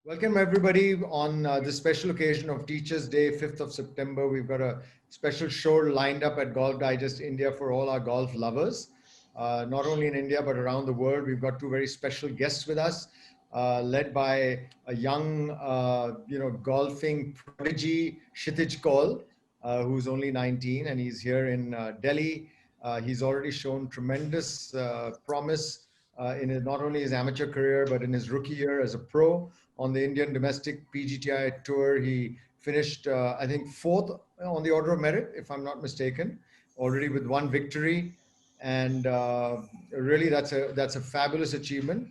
Welcome everybody on this special occasion of Teachers Day, 5th of September. We've got a special show lined up at Golf Digest India for all our golf lovers. Not only in India, but around the world. We've got two very special guests with us, led by a young, golfing prodigy, Kshitij Kaul, who's only 19 and he's here in Delhi. He's already shown tremendous promise in not only his amateur career, but in his rookie year as a pro. On the Indian domestic PGTI Tour, he finished, I think, fourth on the order of merit, if I'm not mistaken, already with one victory. And really, that's a fabulous achievement.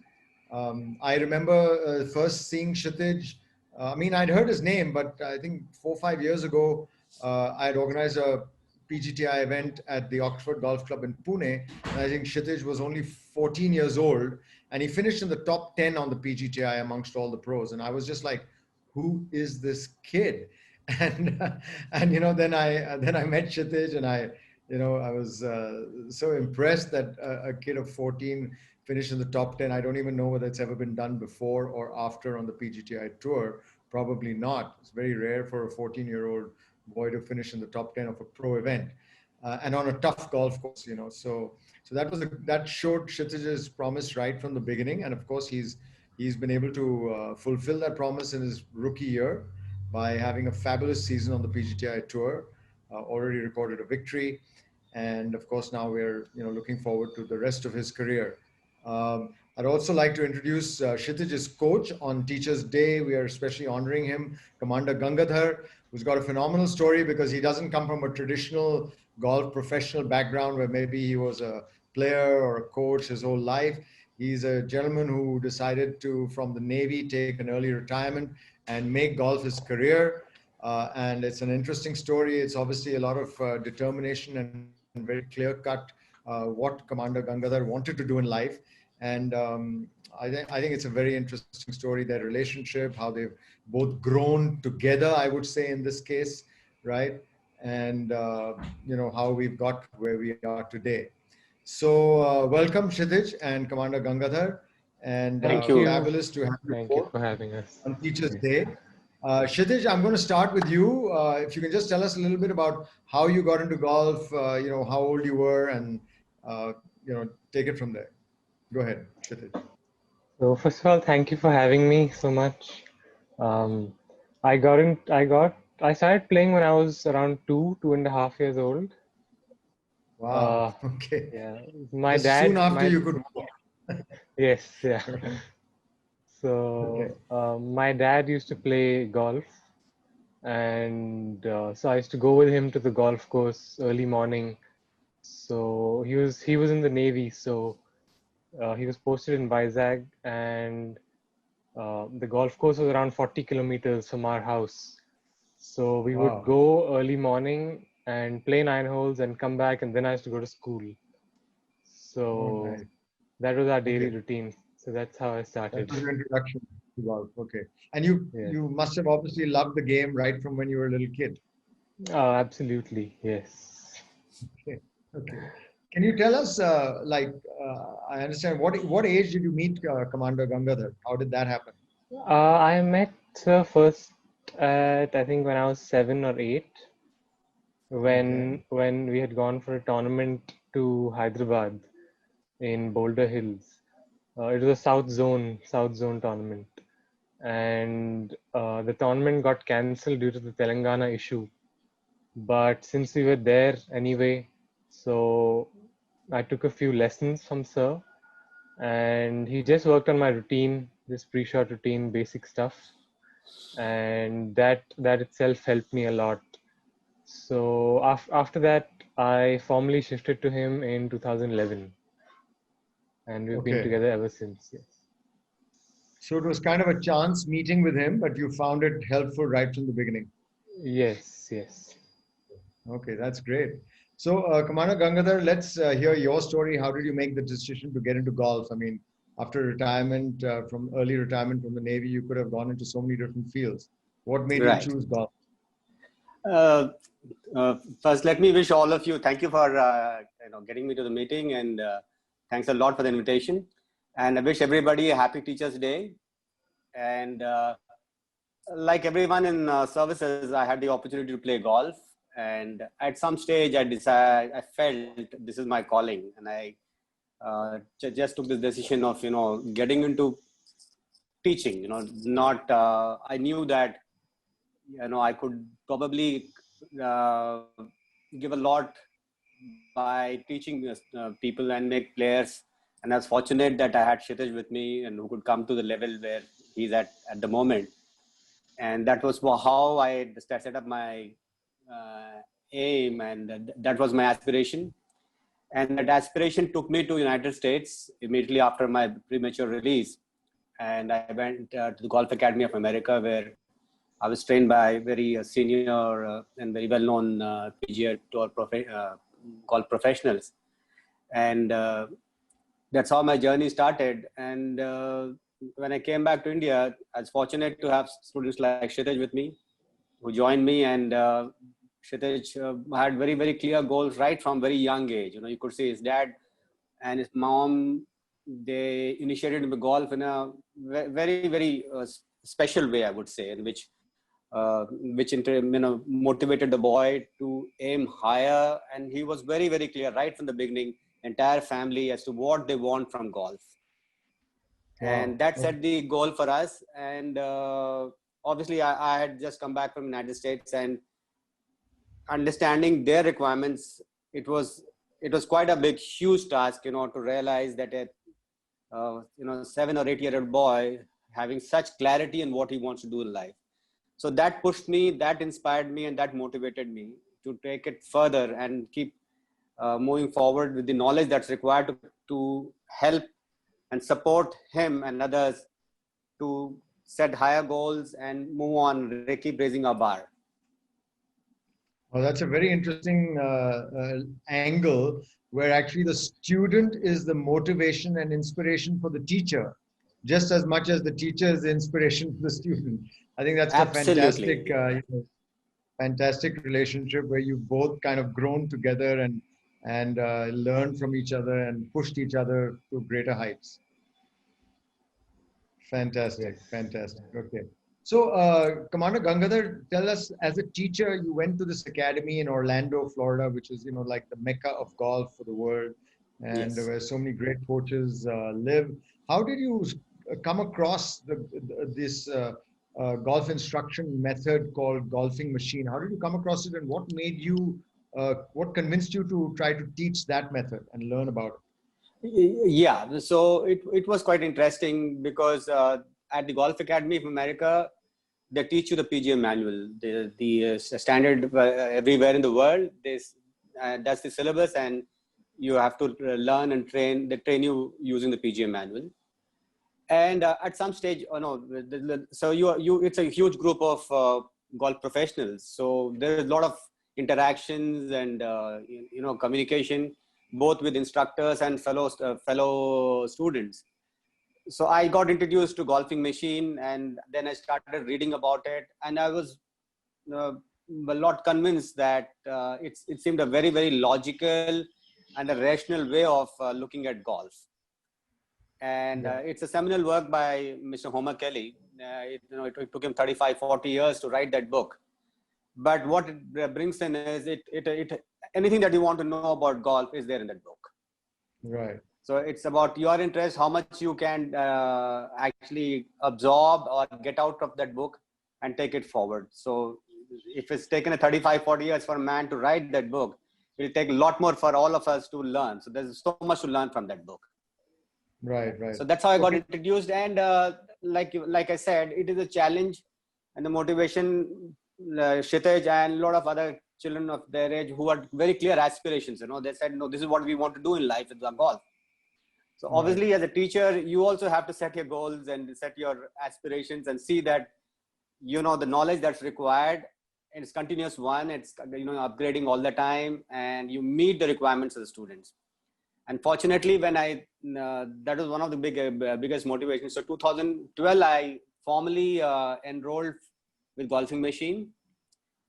I remember first seeing Kshitij. I'd heard his name, but I think 4 or 5 years ago, I had organized a PGTI event at the Oxford Golf Club in Pune. And I think Kshitij was only 14 years old. And he finished in the top 10 on the PGTI amongst all the pros. And I was just like, who is this kid? And then I met Kshitij, and I was so impressed that a kid of 14 finished in the top 10. I don't even know whether it's ever been done before or after on the PGTI Tour. Probably not. It's very rare for a 14-year-old boy to finish in the top 10 of a pro event, and on a tough golf course, So that showed Kshitij's promise right from the beginning, and of course he's been able to fulfill that promise in his rookie year by having a fabulous season on the PGTI Tour. Already recorded a victory, and of course now we're looking forward to the rest of his career. I'd also like to introduce Kshitij's coach on Teachers Day. We are especially honoring him, Commander Gangadhar, who's got a phenomenal story because he doesn't come from a traditional golf professional background where maybe he was a player or a coach his whole life. He's a gentleman who decided to, from the Navy, take an early retirement and make golf his career. And it's an interesting story. It's obviously a lot of determination and very clear-cut what Commander Gangadhar wanted to do in life. And I think it's a very interesting story, their relationship, how they've both grown together, I would say in this case, right? And how we've got where we are today. So welcome Kshitij and Commander Gangadhar, and Thank you. Fabulous to have you. Thank you for having us on Teachers Day. Kshitij, I'm going to start with you. If you can just tell us a little bit about how you got into golf, how old you were, and take it from there. Go ahead, Kshitij. So first of all, thank you for having me so much. I started playing when I was around 2.5 years old. Wow. Okay. Yeah. My dad. Soon after you could walk. Yes. Yeah. So my dad used to play golf, and so I used to go with him to the golf course early morning. So he was in the Navy, so he was posted in Vizag, and the golf course was around 40 kilometers from our house. So we would go early morning and play 9 holes and come back, and then I used to go to school. So that was our daily routine. So that's how I started. That was your introduction to golf. Okay. And you must have obviously loved the game right from when you were a little kid. Oh, absolutely. Yes. Okay. Can you tell us, I understand, what age did you meet Commander Gangadhar? How did that happen? I met her first at, I think, when I was 7 or 8, when we had gone for a tournament to Hyderabad in Boulder Hills. It was a South Zone tournament, and the tournament got cancelled due to the Telangana issue. But since we were there anyway, so I took a few lessons from Sir, and he just worked on my routine, this pre-shot routine, basic stuff, and that itself helped me a lot. So after that, I formally shifted to him in 2011, and we've been together ever since. Yes. So it was kind of a chance meeting with him, but you found it helpful right from the beginning. Yes. Okay, that's great. So Commander Gangadhar, let's hear your story. How did you make the decision to get into golf? I mean, after retirement, early retirement from the Navy, you could have gone into so many different fields. What made you choose golf? First, let me wish all of you, thank you for getting me to the meeting, and thanks a lot for the invitation. And I wish everybody a happy Teachers Day. And like everyone in services, I had the opportunity to play golf. And at some stage, I felt this is my calling, and I just took this decision of getting into teaching. Not I knew that I could probably uh, give a lot by teaching people and make players. And I was fortunate that I had Kshitij with me and who could come to the level where he's at the moment. And that was how I set up my aim, and that was my aspiration. And that aspiration took me to United States immediately after my premature release. And I went to the Golf Academy of America, where I was trained by very senior and very well-known PGA Tour golf professionals. And that's how my journey started. And when I came back to India, I was fortunate to have students like Kshitij with me, who joined me. And Kshitij had very, very clear goals right from very young age. You could see his dad and his mom, they initiated him to golf in a very, very special way, I would say, in which motivated the boy to aim higher. And he was very, very clear right from the beginning, entire family, as to what they want from golf. Wow. And that set the goal for us. And obviously I had just come back from the United States, and understanding their requirements, it was quite a big, huge task, to realize that a 7 or 8 year old boy having such clarity in what he wants to do in life. So that pushed me, that inspired me, and that motivated me to take it further and keep moving forward with the knowledge that's required to help and support him and others to set higher goals and move on, keep raising our bar. Well, that's a very interesting angle, where actually the student is the motivation and inspiration for the teacher, just as much as the teacher is the inspiration for the student. I think that's Absolutely. a fantastic relationship, where you've both kind of grown together and learned from each other and pushed each other to greater heights. Fantastic, fantastic. Okay. So, Commander Gangadhar, tell us, as a teacher, you went to this academy in Orlando, Florida, which is, like the mecca of golf for the world, and Yes. where so many great coaches live. How did you come across this golf instruction method called golfing machine? How did you come across it, and what made you, what convinced you to try to teach that method and learn about it? Yeah, so it was quite interesting, because at the Golf Academy of America, they teach you the PGA manual, the standard everywhere in the world. That's the syllabus, and you have to learn and train. They train you using the PGA manual. And at some stage, so it's a huge group of golf professionals. So there is a lot of interactions and communication, both with instructors and fellow students. So I got introduced to golfing machine, and then I started reading about it, and I was a lot convinced that it seemed a very, very logical and a rational way of looking at golf. And it's a seminal work by Mr. Homer Kelly. It took him 35, 40 years to write that book. But what it brings in is anything that you want to know about golf is there in that book. Right. So it's about your interest, how much you can actually absorb or get out of that book and take it forward. So if it's taken a 35, 40 years for a man to write that book, it will take a lot more for all of us to learn. So there's so much to learn from that book. Right, right. So that's how I got introduced. And like I said, it is a challenge, and the motivation, Kshitij and a lot of other children of their age who had very clear aspirations. They said, no, this is what we want to do in life, it's golf. So obviously, as a teacher, you also have to set your goals and set your aspirations and see that, the knowledge that's required, and it's continuous one, it's, upgrading all the time, and you meet the requirements of the students. And fortunately, when that was one of the biggest motivations. So 2012, I formally enrolled with Golfing Machine,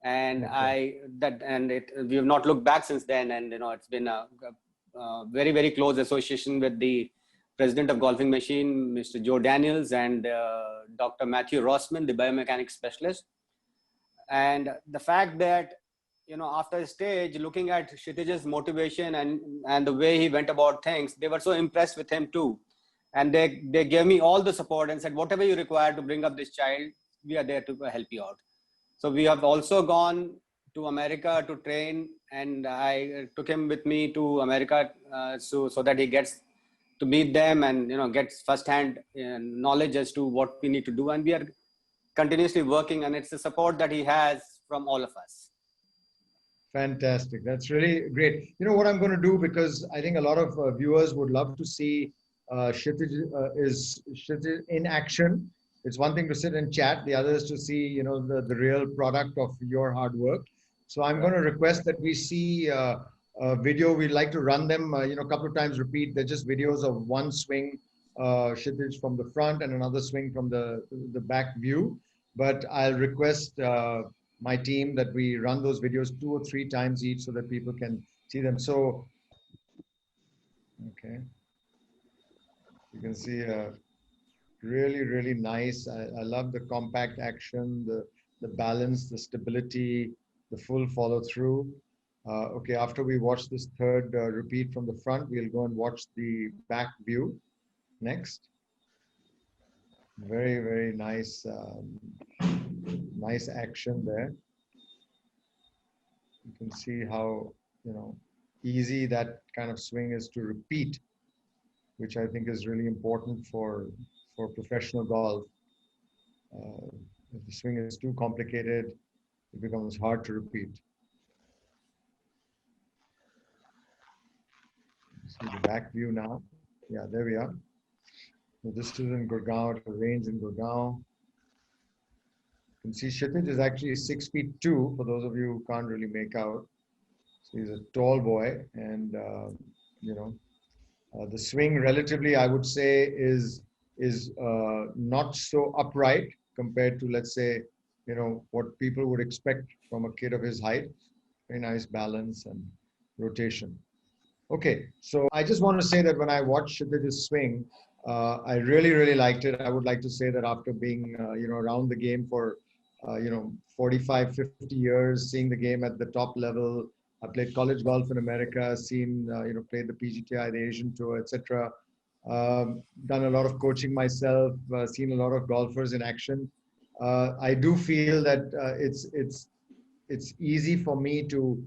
and we have not looked back since then. And it's been a very, very close association with the President of Golfing Machine, Mr. Joe Daniels, and Dr. Matthew Rossman, the biomechanics specialist. And the fact that, after the stage, looking at Kshitij's motivation and the way he went about things, they were so impressed with him too. And they gave me all the support and said, whatever you require to bring up this child, we are there to help you out. So we have also gone to America to train, and I took him with me to America so that he gets to meet them and gets firsthand knowledge as to what we need to do. And we are continuously working, and it's the support that he has from all of us. Fantastic. That's really great. You know what I'm going to do, because I think a lot of viewers would love to see Kshitij in action. It's one thing to sit and chat. The other is to see, the real product of your hard work. So I'm going to request that we see a video. We'd like to run them, a couple of times repeat. They're just videos of one swing, Kshitij from the front, and another swing from the back view. But I'll request my team that we run those videos 2 or 3 times each so that people can see them. So, okay. You can see really, really nice. I love the compact action, the balance, the stability, the full follow through. Okay, after we watch this third repeat from the front, we'll go and watch the back view next. Very, very nice, nice action there. You can see how, easy that kind of swing is to repeat, which I think is really important for professional golf. If the swing is too complicated, it becomes hard to repeat. See the back view now. Yeah, there we are. So this is in Gurgaon, the range in Gurgaon. You can see Kshitij is actually 6'2", for those of you who can't really make out. So he's a tall boy, and the swing relatively, I would say, is not so upright compared to, let's say, what people would expect from a kid of his height. Very nice balance and rotation. Okay, so I just want to say that when I watched Kshitij's swing, I really, really liked it. I would like to say that after being, around the game for, 45, 50 years, seeing the game at the top level. I played college golf in America, played the PGTI, the Asian Tour, etc. Done a lot of coaching myself, seen a lot of golfers in action. I do feel that it's easy for me to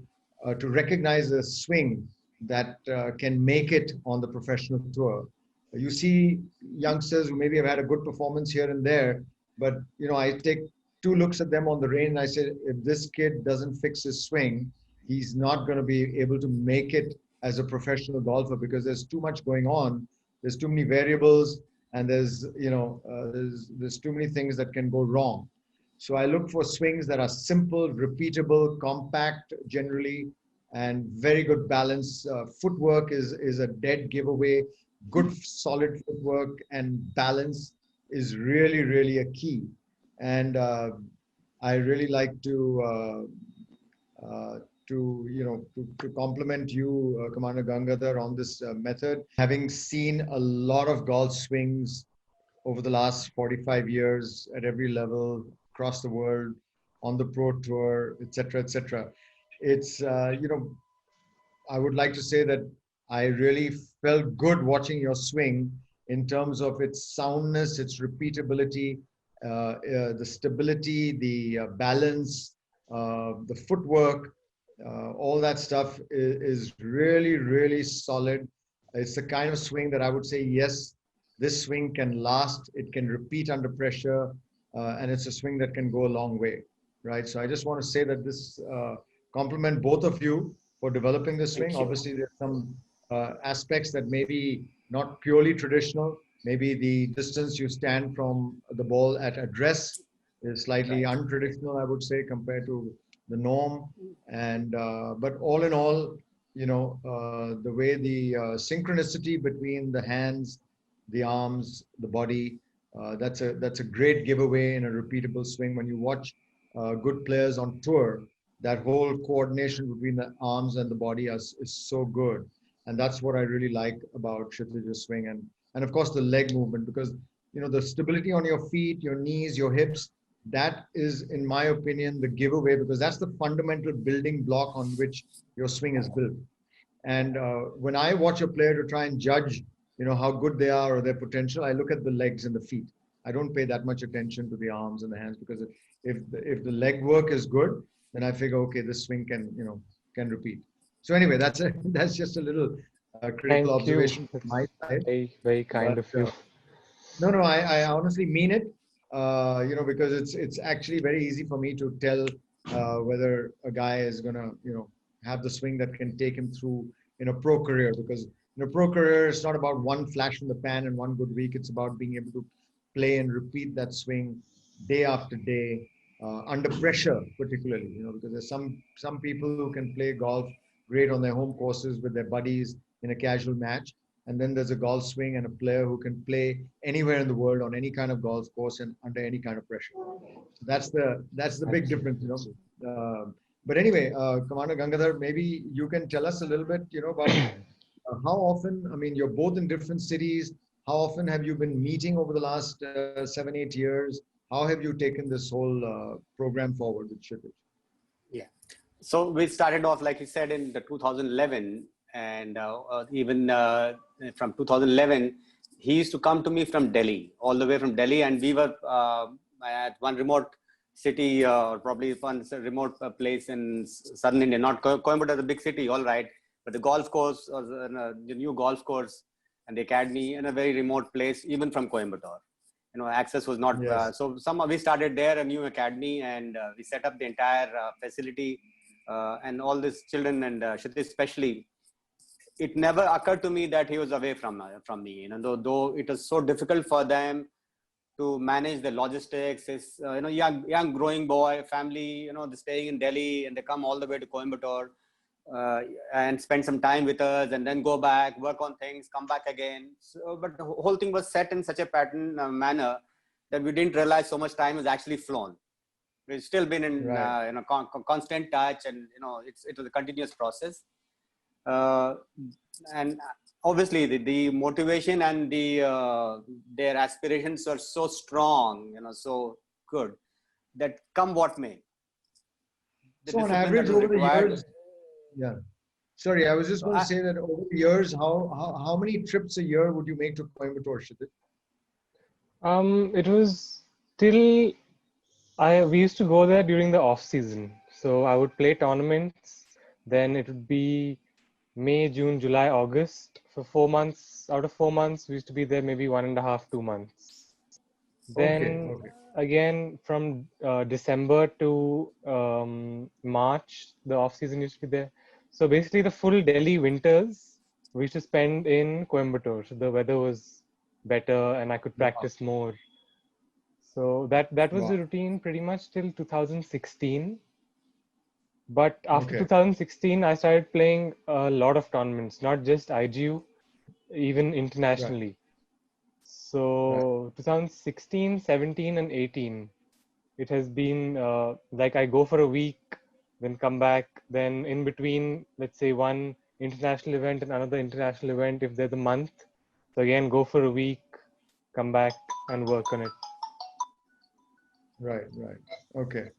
recognize a swing that can make it on the professional tour. You see youngsters who maybe have had a good performance here and there, but I take 2 looks at them on the range and I say, if this kid doesn't fix his swing, he's not going to be able to make it as a professional golfer, because there's too much going on. There's too many variables, and there's too many things that can go wrong. So I look for swings that are simple, repeatable, compact generally, and very good balance. Footwork is a dead giveaway. Good solid footwork and balance is really, really a key. And I really like to compliment you, Commander Gangadhar, on this method. Having seen a lot of golf swings over the last 45 years at every level across the world, on the pro tour, etc., etc. It's I would like to say that I really felt good watching your swing in terms of its soundness, its repeatability, the stability, the balance, the footwork, all that stuff is really, really solid. It's the kind of swing that I would say, yes, this swing can last, it can repeat under pressure, and it's a swing that can go a long way, right? So I just want to say that this compliment both of you for developing this swing. Obviously, there's some aspects that may be not purely traditional. Maybe the distance you stand from the ball at address is slightly untraditional, I would say, compared to the norm. And but all in all, the way the synchronicity between the hands, the arms, the body, that's a great giveaway in a repeatable swing. When you watch good players on tour, that whole coordination between the arms and the body is so good. And that's what I really like about Kshitij's swing. And and of course the leg movement, because the stability on your feet, your knees, your hips, that is, in my opinion, the giveaway, because that's the fundamental building block on which your swing is built. And when I watch a player to try and judge, how good they are or their potential, I look at the legs and the feet. I don't pay that much attention to the arms and the hands, because if the leg work is good, then I figure, okay, this swing can repeat. So anyway, that's just a little critical Thank you. observation from my It's side. very, very kind But of you. no, I honestly mean it. Because it's actually very easy for me to tell whether a guy is gonna, have the swing that can take him through in a pro career. Because in a pro career, it's not about one flash from the pan and one good week. It's about being able to play and repeat that swing day after day, under pressure, particularly. Because there's some people who can play golf great on their home courses with their buddies in a casual match, and then there's a golf swing and a player who can play anywhere in the world on any kind of golf course and under any kind of pressure. So that's the big difference. But anyway, Commander Gangadhar, maybe you can tell us a little bit, about how often. I mean, you're both in different cities. How often have you been meeting over the last 7, 8 years? How have you taken this whole program forward with Kshitij? Yeah. So we started off, like you said, in the 2011, and even from 2011, he used to come to me from Delhi, all the way from Delhi, and we were at one remote city, or probably one remote place in southern India. Not Coimbatore is a big city, all right, but the golf course, or the new golf course and the academy, in a very remote place, even from Coimbatore. Access was not, Yes. so we started there, a new academy, and we set up the entire facility, and all these children, and Kshitij especially, it never occurred to me that he was away from me, though it was so difficult for them to manage the logistics. His young growing boy family, staying in Delhi, and they come all the way to Coimbatore, and spend some time with us, and then go back, work on things, come back again. So, but the whole thing was set in such a pattern manner that we didn't realize so much time has actually flown. We've still been in Right. constant touch, and it was a continuous process. And obviously the motivation and their aspirations are so strong, so good, that come what may, the So on discipline that average is over the required. years, yeah. Sorry, I was just So going to say that over the years, how many trips a year would you make to Coimbatore, Kshitij? It was till we used to go there during the off season. So I would play tournaments. Then it would be May, June, July, August. For 4 months, out of 4 months, we used to be there maybe 1.5, 2 months. Okay, Then okay. again, from December to March, the off season used to be there. So basically, the full Delhi winters we used to spend in Coimbatore. So the weather was better, and I could Wow. practice more. So that was Wow. the routine pretty much till 2016. But after Okay. 2016, I started playing a lot of tournaments, not just IGU, even Right. internationally. Right. So 2016, 17, and 18, it has been like I go for a week, then come back, then in between, let's say one international event and another international event, if there's a month. So again, go for a week, come back and work on it. Right. Right. Okay.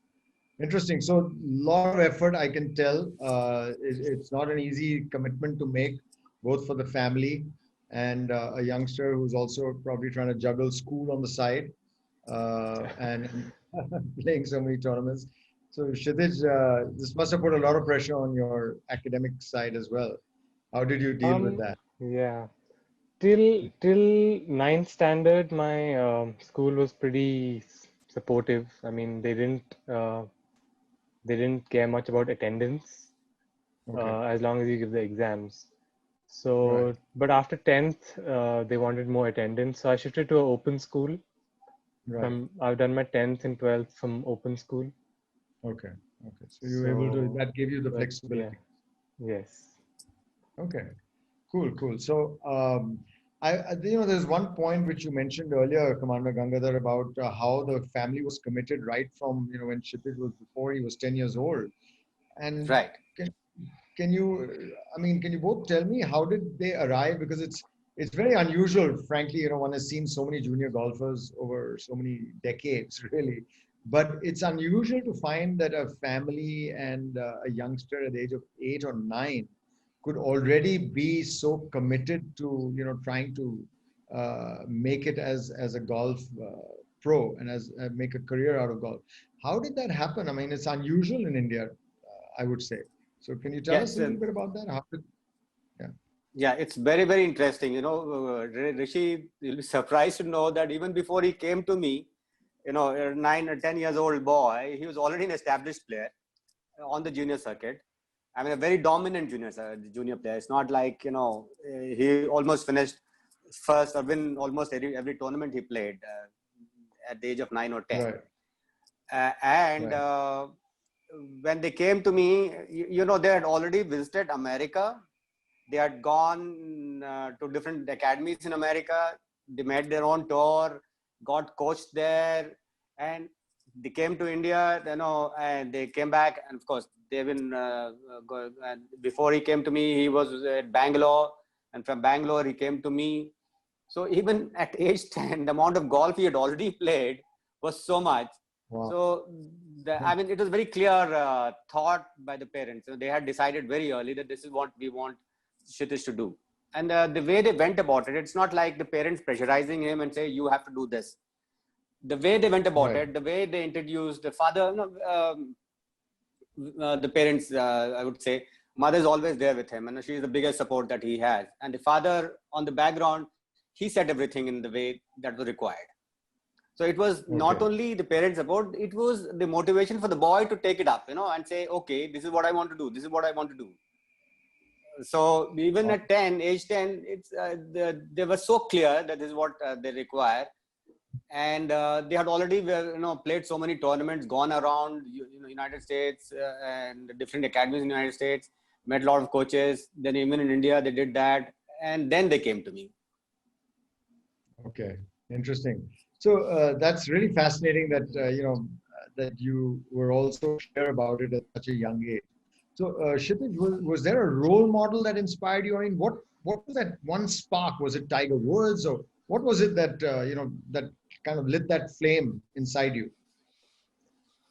Interesting. So, lot of effort, I can tell. It's not an easy commitment to make, both for the family and a youngster who's also probably trying to juggle school on the side, and playing so many tournaments. So, Kshitij, this must have put a lot of pressure on your academic side as well. How did you deal with that? Yeah. Till ninth standard, my school was pretty supportive. I mean, they didn't care much about attendance Okay. as long as you give the exams. Right. So, but after 10th, they wanted more attendance. So I shifted to an open school. Right. I've done my 10th and 12th from open school. Okay. Okay. So you were able to, So, that gave you the but yeah, flexibility. yes. Okay. Cool, cool. So, there's one point which you mentioned earlier, Commander Gangadhar, about how the family was committed right from, when Kshitij was, before he was 10 years old. And Right. can, can you both tell me, how did they arrive? Because it's very unusual, frankly. One has seen so many junior golfers over so many decades, really. But it's unusual to find that a family and a youngster at the age of 8 or 9 could already be so committed to, trying to make it as a golf pro and as make a career out of golf. How did that happen? I mean, it's unusual in India, I would say. So can you tell us Yes, a little bit about that? Yeah. yeah, it's very, very interesting. Rishi, you'll be surprised to know that even before he came to me, a 9 or 10 years old boy, he was already an established player on the junior circuit. I mean, a very dominant junior player. It's not like, he almost finished first or win almost every tournament he played at the age of 9 or 10. Right. And Right. when they came to me, they had already visited America. They had gone to different academies in America. They made their own tour, got coached there, and they came to India, and they came back. And of course, they've been, and before he came to me, he was at Bangalore. And from Bangalore, he came to me. So even at age 10, the amount of golf he had already played was so much. Wow. So, I mean, it was very clear thought by the parents. So they had decided very early that this is what we want Kshitij to do. And the way they went about it, it's not like the parents pressurizing him and say, you have to do this. The way they went about Right. it, the way they introduced the father, the parents, I would say, mother is always there with him, and she's the biggest support that he has. And the father on the background, he set everything in the way that was required. So it was not only the parents' support, it was the motivation for the boy to take it up, and say, okay, this is what I want to do. This is what I want to do. So even at age 10, they were so clear that this is what they require. And they had already, played so many tournaments, gone around, United States and different academies in the United States, met a lot of coaches. Then even in India, they did that. And then they came to me. Okay, interesting. So that's really fascinating that that you were also clear about it at such a young age. So Kshitij, was there a role model that inspired you? I mean, what was that one spark? Was it Tiger Woods, or what was it that that kind of lit that flame inside you?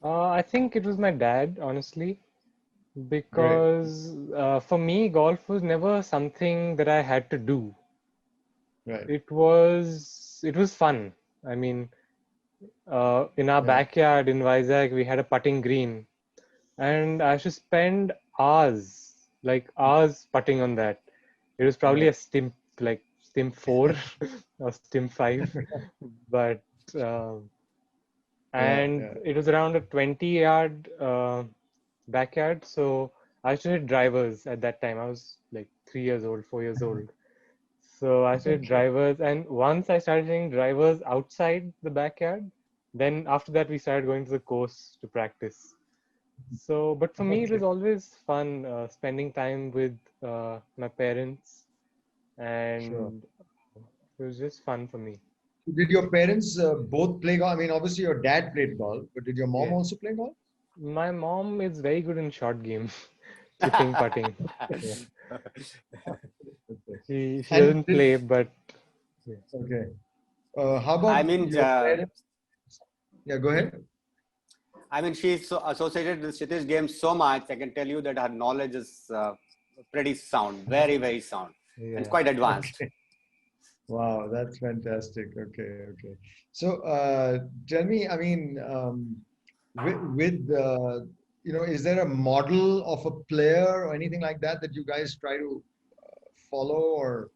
I think it was my dad, honestly, Great. because for me, golf was never something that I had to do. Right. It was fun. I mean, in our backyard in Vizag, we had a putting green, and I used to spend hours putting on that. It was probably a stimp, like stimp 4 or stimp 5, but and it was around a 20-yard backyard. So I used to hit drivers at that time. I was like 3 years old, 4 years old. So I started drivers, and once I started hitting drivers outside the backyard, then after that we started going to the course to practice. So, but for me it was always fun spending time with my parents, and it was just fun for me. Did your parents both play golf? I mean, obviously your dad played golf, but did your mom also play golf? My mom is very good in short game, chipping, putting. She doesn't play, but okay. How about I mean, your parents? Yeah, go ahead. I mean, she's so associated with Kshitij game so much. I can tell you that her knowledge is pretty sound, very, very sound, and quite advanced. Okay. Wow, that's fantastic. Okay. So, tell me, I mean, with is there a model of a player or anything like that that you guys try to follow, or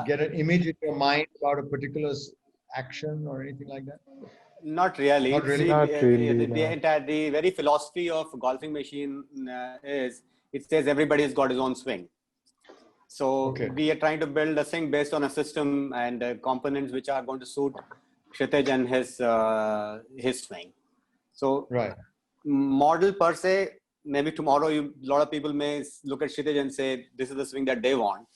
get an image in your mind about a particular action or anything like that? Not really. Not really. See, not really. the very philosophy of golfing machine is it says everybody's got his own swing. So we are trying to build a thing based on a system and components which are going to suit Kshitij and his swing. So model per se, maybe tomorrow a lot of people may look at Kshitij and say this is the swing that they want.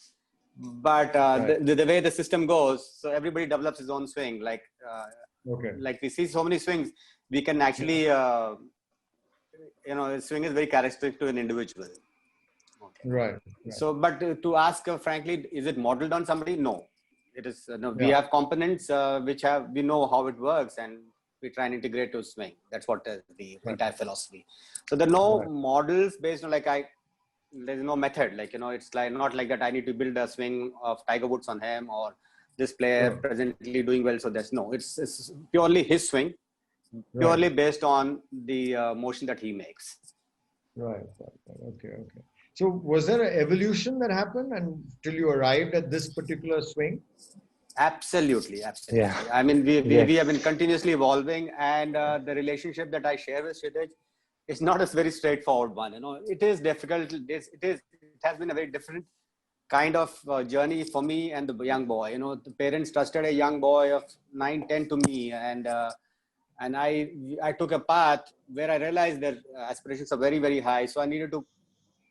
But the way the system goes, so everybody develops his own swing. Like we see so many swings, we can actually, swing is very characteristic to an individual. Okay. Right. So, but to ask frankly, is it modeled on somebody? No, it is. No, we Yeah. have components which we know how it works, and we try and integrate to swing. That's what is the entire philosophy. So there are no models based on there's no method. It's like not like that. I need to build a swing of Tiger Woods on him, or this player presently doing well. So there's no. It's purely his swing, purely based on the motion that he makes. Right. Okay. So was there an evolution that happened until you arrived at this particular swing? Absolutely. Yeah. I mean, we have been continuously evolving, and the relationship that I share with Kshitij is not a very straightforward one. It is difficult. It has been a very different kind of journey for me and the young boy. The parents trusted a young boy of 9, 10 to me, and I took a path where I realized that aspirations are very, very high. So I needed to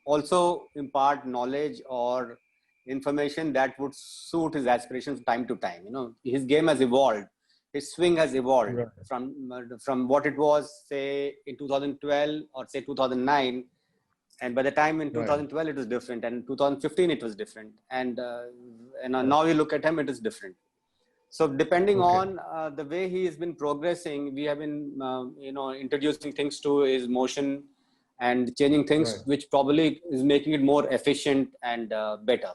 also impart knowledge or information that would suit his aspirations time to time. His game has evolved, his swing has evolved from what it was, say, in 2012 or say 2009, and by the time in 2012 it was different, and in 2015 it was different, and now you look at him, it is different. So depending on the way he has been progressing, we have been introducing things to his motion and changing things, which probably is making it more efficient and better.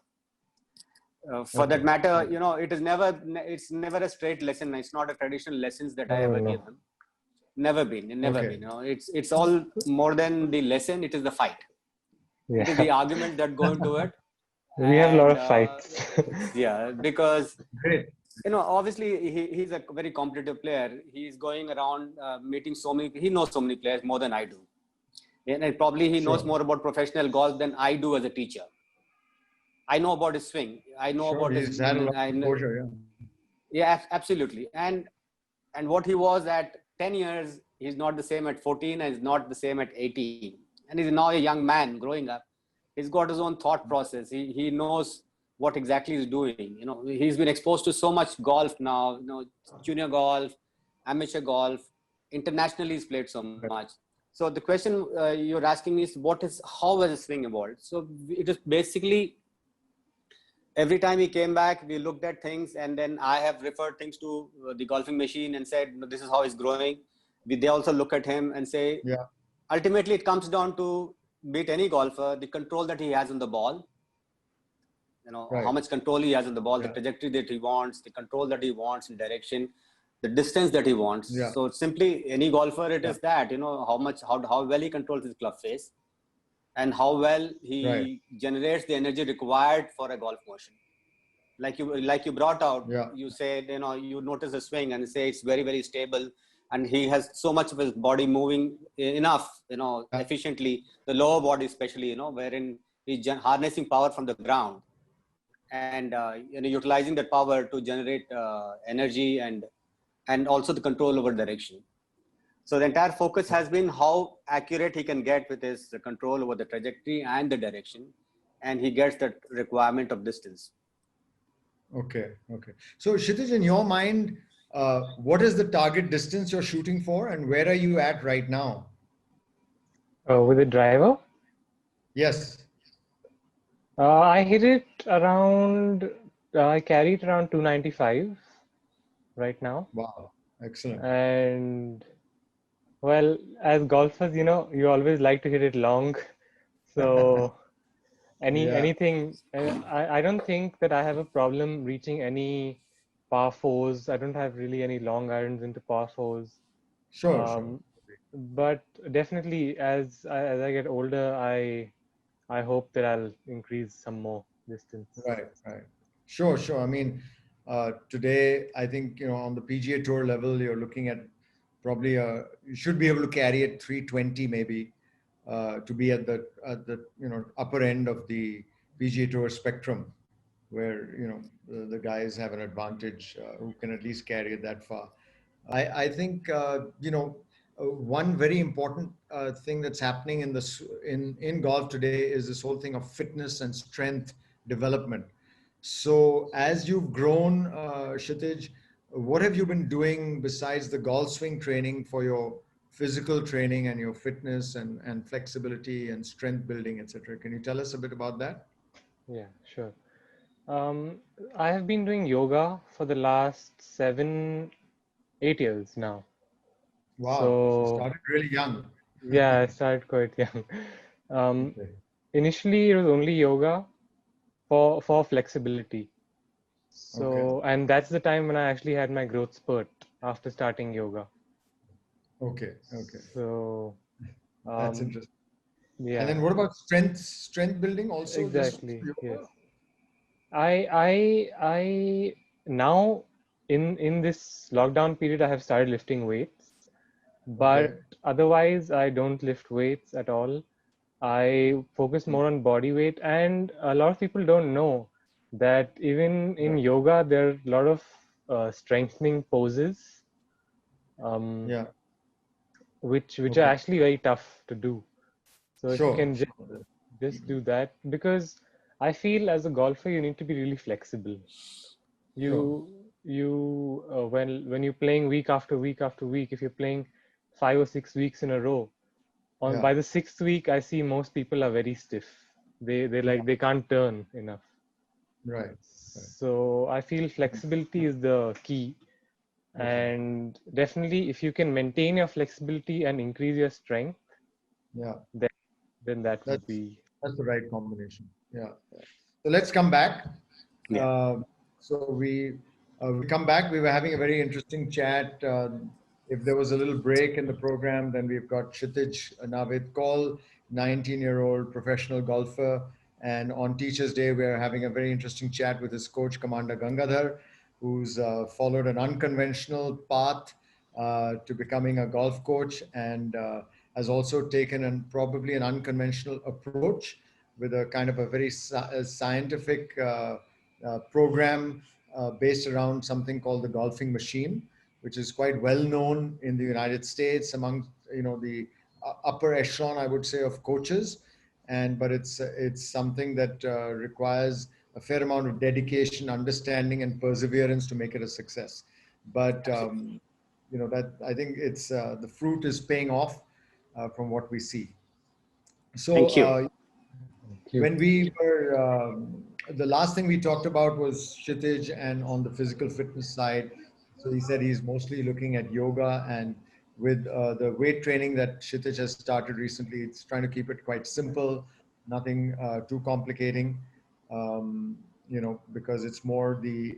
For that matter, it's never a straight lesson. It's not a traditional lessons that I ever gave him. Never been. It's all more than the lesson. It is the fight. Yeah. It is the argument that go into it. We have a lot of fights. Yeah, because obviously he's a very competitive player. He's going around meeting he knows so many players more than I do. And probably he knows more about professional golf than I do as a teacher. I know about his swing. I know about his. Had a lot of exposure, yeah, absolutely. And what he was at 10 years, he's not the same at 14, and he's not the same at 18. And he's now a young man growing up. He's got his own thought process. He knows what exactly he's doing. He's been exposed to so much golf now. Junior golf, amateur golf, internationally he's played so much. So the question you're asking me is how has the swing evolved? So it is basically every time he came back, we looked at things, and then I have referred things to the golfing machine and said, this is how he's growing. They also look at him and say, ultimately it comes down to, beat any golfer, the control that he has on the ball. How much control he has on the ball, the trajectory that he wants, the control that he wants in direction, the distance that he wants. So simply any golfer, it is that, how well he controls his club face and how well he generates the energy required for a golf motion. Like you brought out, you said, you notice the swing and say it's very, very stable. And he has so much of his body moving enough, efficiently, the lower body especially, wherein he's harnessing power from the ground and utilizing that power to generate energy and also the control over direction. So the entire focus has been how accurate he can get with his control over the trajectory and the direction, and he gets that requirement of distance. Okay. So Kshitij, in your mind, what is the target distance you're shooting for, and where are you at right now? With the driver? Yes. I hit it around, I carry it around 295 right now. Wow, excellent. And well, as golfers, you always like to hit it long. So anything, I don't think that I have a problem reaching any par fours. I don't have really any long irons into par fours. Sure. But definitely as I get older, I hope that I'll increase some more distance. Right. Sure. I mean, today, I think, on the PGA Tour level, you're looking at probably you should be able to carry it 320 maybe to be at the upper end of the PGA Tour spectrum, where the guys have an advantage who can at least carry it that far. I think one very important thing that's happening in golf today is this whole thing of fitness and strength development. So as you've grown, Kshitij, what have you been doing besides the golf swing training for physical training and your fitness and flexibility and strength building, etc. Can you tell us a bit about that? Yeah, sure. Um, I have been doing yoga for the last 7, 8 years now. Wow, so So started really young. yeah, I started quite young. Um, Okay. Initially, it was only yoga for flexibility. Okay. So, and that's the time when I actually had my growth spurt after starting yoga. Okay. Okay. So, That's um, interesting. And then yeah, what about strength building also just exactly. through Yes. yoga? I now in this lockdown period, I have started lifting weights, but Okay. otherwise, I don't lift weights at all. I focus more on body weight, and a lot of people don't know that even in Right. yoga, there are a lot of strengthening poses, um, Yeah. which are Okay. actually very tough to do. So if you Sure. can Sure. just do that, because I feel as a golfer, you need to be really flexible. Sure. When you're playing week after week after week, if you're playing 5 or 6 weeks in a row, on Yeah. by the sixth week, I see most people are very stiff. They Yeah. like they can't turn enough. Right. Right. So I feel flexibility is the key. Okay. And definitely, if you can maintain your flexibility and increase your strength, Yeah. then that would That's be. that's the right combination. Yeah. Yeah. So let's come back. Yeah. Uh, so we come back. We were having a very interesting chat. If there was a little break in the program, then we've got Kshitij Naveed Kaul, 19-year-old professional golfer. And on Teachers' Day, we're having a very interesting chat with his coach, Commander Gangadhar, who's followed an unconventional path to becoming a golf coach and has also taken probably an unconventional approach with a kind of a very scientific program based around something called the golfing machine, which is quite well known in the United States among the upper echelon, I would say, of coaches. But it's something that requires a fair amount of dedication, understanding, and perseverance to make it a success. But that I think it's the fruit is paying off from what we see. So Thank you. Thank you. when we were the last thing we talked about was Kshitij and on the physical fitness side. So he said he's mostly looking at yoga, and with the weight training that Kshitij has started recently, it's trying to keep it quite simple, nothing too complicating, because it's more the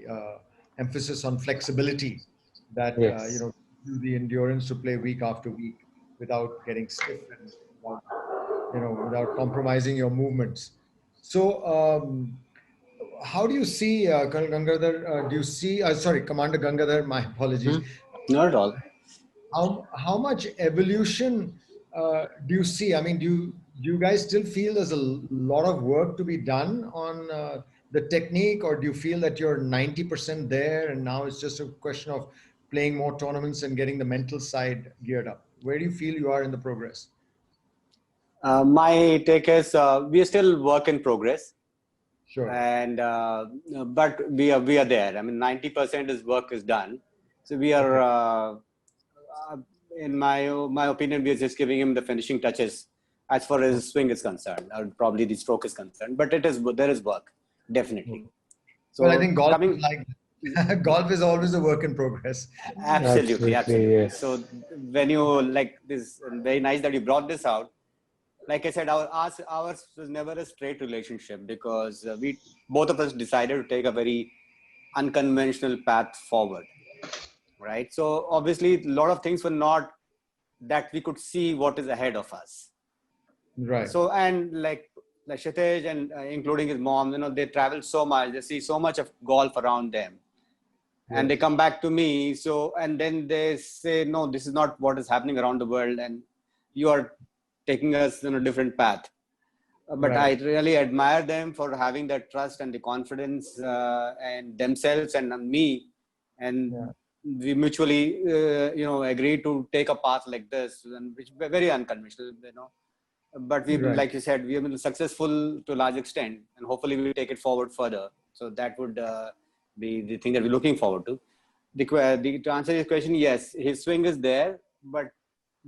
emphasis on flexibility that Yes. the endurance to play week after week without getting stiff and without compromising your movements. So, how do you see, Colonel Gangadhar? Do you see, sorry, Commander Gangadhar, my apologies. Hmm? Not at all. How much evolution do you see? I mean, do you guys still feel there's a lot of work to be done on the technique, or do you feel that you're 90% there and now it's just a question of playing more tournaments and getting the mental side geared up? Where do you feel you are in the progress? My take is we are still work in progress, Sure. and but we are there. I mean, 90% is work is done. So we are, Okay. uh, in my opinion, we are just giving him the finishing touches as far as his swing is concerned, or probably the stroke is concerned. But there is work, definitely. Well, I So think golf is coming, like golf is always a work in progress. absolutely, Absolutely, absolutely. yes. So when you like this, very nice that you brought this out. Like I said, ours was never a straight relationship, because we both of us decided to take a very unconventional path forward, right? So obviously, a lot of things were not that we could see what is ahead of us. Right. So, and like Kshitij and including his mom, they travel so much, they see so much of golf around them, and they Yes. come back to me. So, and then they say, no, this is not what is happening around the world, and you are taking us in a different path. But I Right. really admire them for having that trust and the confidence and themselves and me, and Yeah. we mutually, agree to take a path like this, and which is very unconventional, But we, Right. like you said, we have been successful to a large extent, and hopefully we take it forward further. So that would be the thing that we're looking forward to. To answer your question, yes, his swing is there, but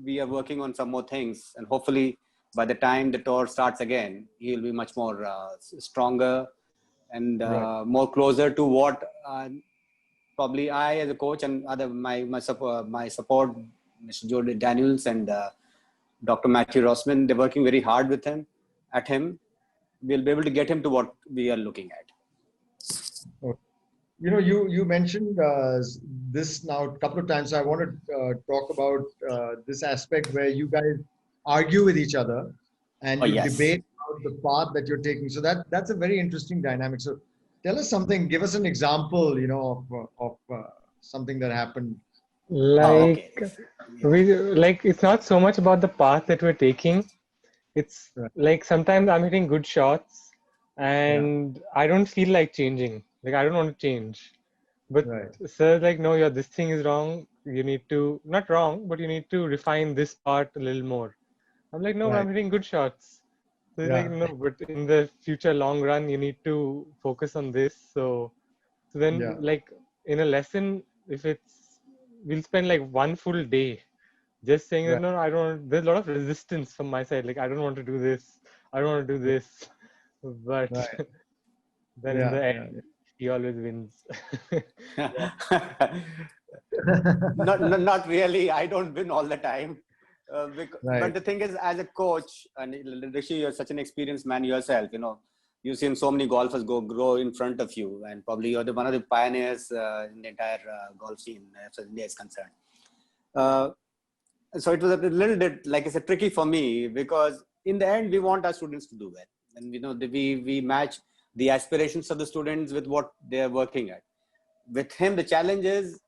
we are working on some more things, and hopefully by the time the tour starts again, he will be much more stronger and more closer to what probably I as a coach and other my support, Mr. Jordan Daniels and Dr. Matthew Rossman, they're working very hard with him. We'll be able to get him to what we are looking at. You know, you mentioned this now a couple of times. So I want to talk about this aspect where you guys argue with each other and you debate about the path that you're taking. So that's a very interesting dynamic. So tell us something. Give us an example, you know, of something that happened. Like it's not so much about the path that we're taking. It's like sometimes I'm hitting good shots and I don't feel like changing. Like I don't want to change. But sir's like, no, this thing is wrong. You need to, not wrong, but you need to refine this part a little more. I'm like, no, I'm hitting good shots. So he's like, no, but in the future long run, you need to focus on this. So then like in a lesson, we'll spend like one full day just saying that, no, I don't, there's a lot of resistance from my side. Like, I don't want to do this. I don't want to do this. But then in the end, he always wins. Not really. I don't win all the time. But the thing is, as a coach, and Rishi, you're such an experienced man yourself, you know, you've seen so many golfers grow in front of you, and probably you're one of the pioneers in the entire golf scene as far as India is concerned. So it was a little bit, like I said, tricky for me, because in the end, we want our students to do well. And, you know, we match the aspirations of the students with what they are working at. With him, the challenge is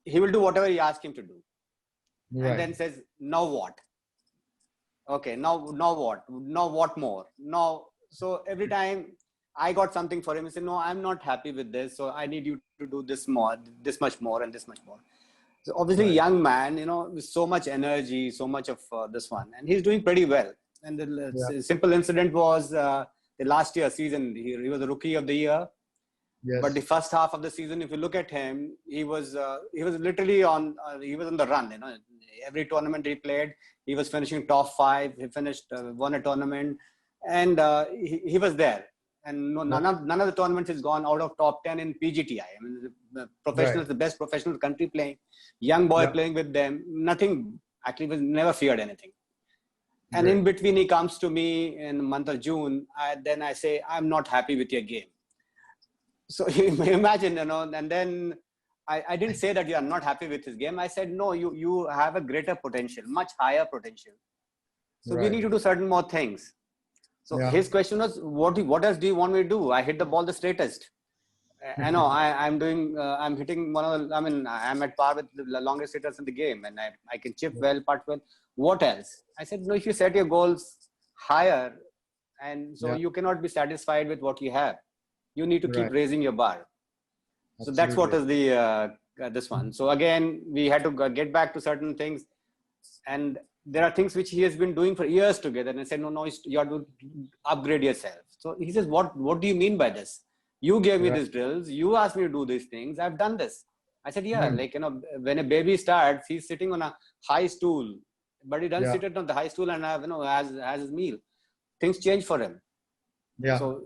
he will do whatever you ask him to do. And then says, now what? Okay, now what? Now what more? Now, so every time I got something for him, he said, no, I'm not happy with this. So I need you to do this more, this much more and this much more. So obviously young man, you know, with so much energy, so much of this one, and he's doing pretty well. And the simple incident was the last year season, he was the rookie of the year. But the first half of the season, if you look at him, he was literally on the run. You know, every tournament he played, he was finishing top 5. He finished won a tournament, and he was there. And none of the tournaments has gone out of top 10 in PGTI. I mean, the professionals, the best professional country playing, young boy playing with them. Nothing, actually, was never feared anything. And in between, he comes to me in the month of June. Then I say, I'm not happy with your game. So imagine, you know, and then I didn't say that you are not happy with his game. I said, no, you have a greater potential, much higher potential. So we need to do certain more things. So his question was, what else do you want me to do? I hit the ball the straightest. I know I'm hitting one of the, I mean, I'm at par with the longest hitters in the game, and I can chip well, putt well. What else? I said, no, if you set your goals higher, and so you cannot be satisfied with what you have. You need to keep raising your bar. So that's what is the this one. So again, we had to get back to certain things, and there are things which he has been doing for years together. And I said, no, you have to upgrade yourself. So he says, what do you mean by this? You gave me these drills. You asked me to do these things. I've done this. I said, like, you know, when a baby starts, he's sitting on a high stool, but he doesn't sit on the high stool and have, you know, has his meal. Things change for him. So